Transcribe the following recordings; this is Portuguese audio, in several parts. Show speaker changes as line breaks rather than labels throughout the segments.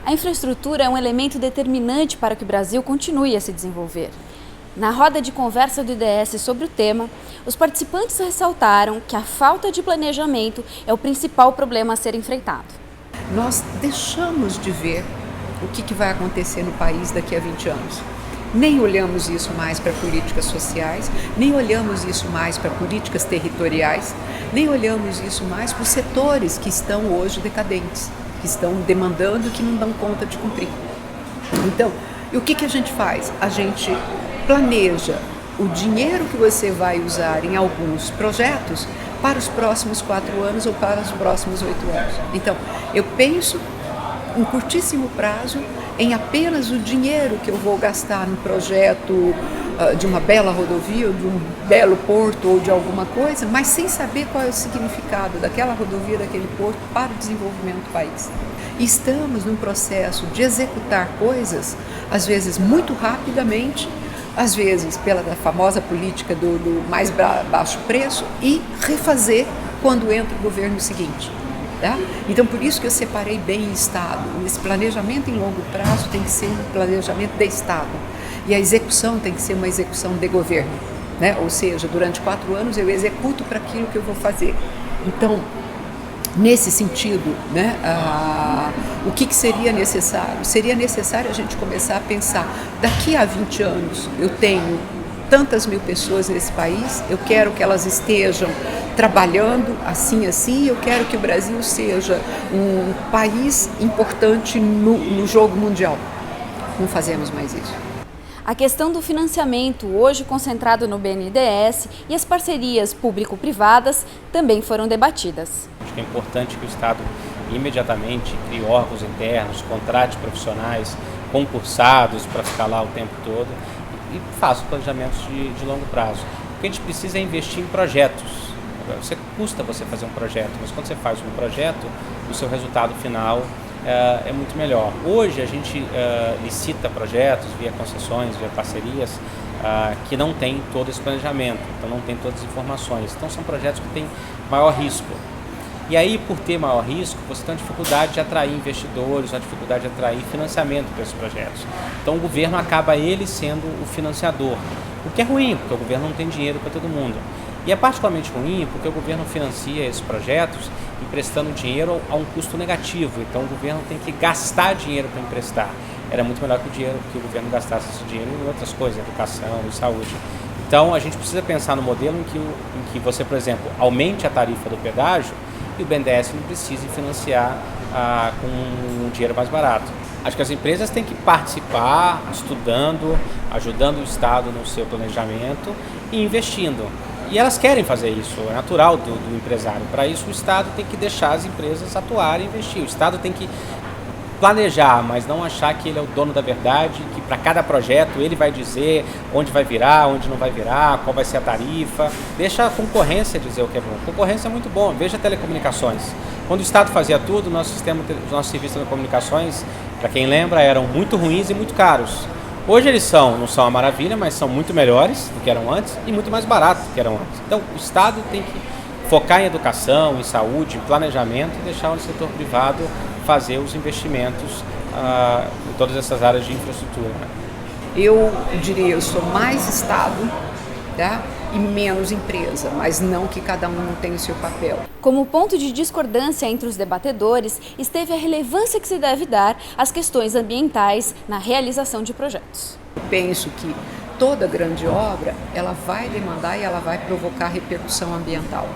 A infraestrutura é um elemento determinante para que o Brasil continue a se desenvolver. Na roda de conversa do IDS sobre o tema, os participantes ressaltaram que a falta de planejamento é o principal problema a ser enfrentado.
Nós deixamos de ver o que vai acontecer no país daqui a 20 anos. Nem olhamos isso mais para políticas sociais, nem olhamos isso mais para políticas territoriais, nem olhamos isso mais para os setores que estão hoje decadentes, que estão demandando e que não dão conta de cumprir. Então, e o que a gente faz? A gente planeja o dinheiro que você vai usar em alguns projetos para os próximos 4 anos ou para os próximos 8 anos. Então, eu penso em curtíssimo prazo em apenas o dinheiro que eu vou gastar no projeto de uma bela rodovia, ou de um belo porto ou de alguma coisa, mas sem saber qual é o significado daquela rodovia, daquele porto para o desenvolvimento do país. E estamos num processo de executar coisas, às vezes muito rapidamente, às vezes pela famosa política do mais baixo preço, e refazer quando entra o governo seguinte. Tá? Então, por isso que eu separei bem Estado. Esse planejamento em longo prazo tem que ser um planejamento de Estado. E a execução tem que ser uma execução de governo. Né? Ou seja, durante 4 anos eu executo para aquilo que eu vou fazer. Então, nesse sentido, né, o que seria necessário? Seria necessário a gente começar a pensar, daqui a 20 anos eu tenho tantas mil pessoas nesse país, eu quero que elas estejam trabalhando assim, eu quero que o Brasil seja um país importante no jogo mundial. Não fazemos mais isso.
A questão do financiamento, hoje concentrado no BNDES, e as parcerias público-privadas também foram debatidas.
Acho que é importante que o Estado imediatamente crie órgãos internos, contrate profissionais concursados para ficar lá o tempo todo e faça planejamentos de longo prazo. O que a gente precisa é investir em projetos. Custa você fazer um projeto, mas quando você faz um projeto, o seu resultado final é muito melhor. Hoje a gente licita projetos via concessões, via parcerias, que não tem todo esse planejamento, então não tem todas as informações. Então são projetos que têm maior risco. E aí, por ter maior risco, você tem uma dificuldade de atrair investidores, uma dificuldade de atrair financiamento para esses projetos. Então o governo acaba ele sendo o financiador, o que é ruim, porque o governo não tem dinheiro para todo mundo. E é particularmente ruim porque o governo financia esses projetos emprestando dinheiro a um custo negativo. Então o governo tem que gastar dinheiro para emprestar. Era muito melhor que o governo gastasse esse dinheiro em outras coisas, educação e saúde. Então a gente precisa pensar no modelo em que você, por exemplo, aumente a tarifa do pedágio e o BNDES não precise financiar com um dinheiro mais barato. Acho que as empresas têm que participar, estudando, ajudando o Estado no seu planejamento e investindo. E elas querem fazer isso, é natural do empresário. Para isso, o Estado tem que deixar as empresas atuarem e investir. O Estado tem que planejar, mas não achar que ele é o dono da verdade, que para cada projeto ele vai dizer onde vai virar, onde não vai virar, qual vai ser a tarifa. Deixa a concorrência dizer o que é bom. Concorrência é muito bom. Veja telecomunicações. Quando o Estado fazia tudo, os nossos serviços de telecomunicações, para quem lembra, eram muito ruins e muito caros. Hoje eles não são a maravilha, mas são muito melhores do que eram antes e muito mais baratos do que eram antes. Então o Estado tem que focar em educação, em saúde, em planejamento e deixar o setor privado fazer os investimentos em todas essas áreas de infraestrutura.
Eu diria, eu sou mais Estado, tá? E menos empresa, mas não que cada um não tenha o seu papel.
Como ponto de discordância entre os debatedores, esteve a relevância que se deve dar às questões ambientais na realização de projetos.
Eu penso que toda grande obra, ela vai demandar e ela vai provocar repercussão ambiental.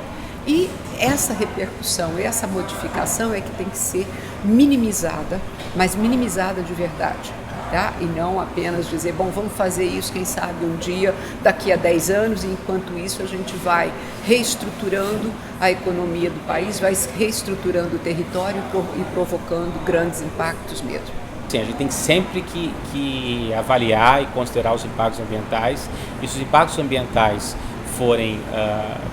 E essa repercussão, essa modificação é que tem que ser minimizada, mas minimizada de verdade. Tá? E não apenas dizer, bom, vamos fazer isso, quem sabe um dia, daqui a 10 anos, e enquanto isso a gente vai reestruturando a economia do país, vai reestruturando o território e provocando grandes impactos mesmo.
Sim, a gente tem sempre que avaliar e considerar os impactos ambientais, e se os impactos ambientais forem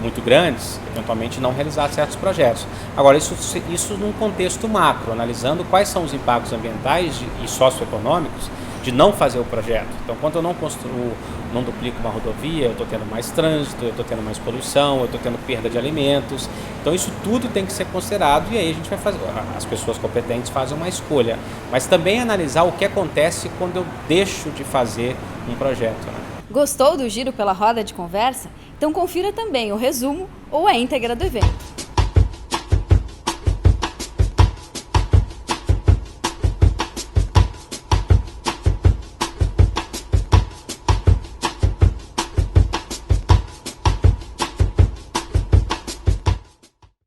muito grandes, eventualmente não realizar certos projetos. Agora, isso num contexto macro, analisando quais são os impactos ambientais e socioeconômicos de não fazer o projeto. Então, quando eu não construo, não duplico uma rodovia, eu estou tendo mais trânsito, eu estou tendo mais poluição, eu estou tendo perda de alimentos. Então, isso tudo tem que ser considerado e aí a gente vai fazer, as pessoas competentes fazem uma escolha. Mas também analisar o que acontece quando eu deixo de fazer um projeto, né?
Gostou do giro pela roda de conversa? Então confira também o resumo ou a íntegra do evento.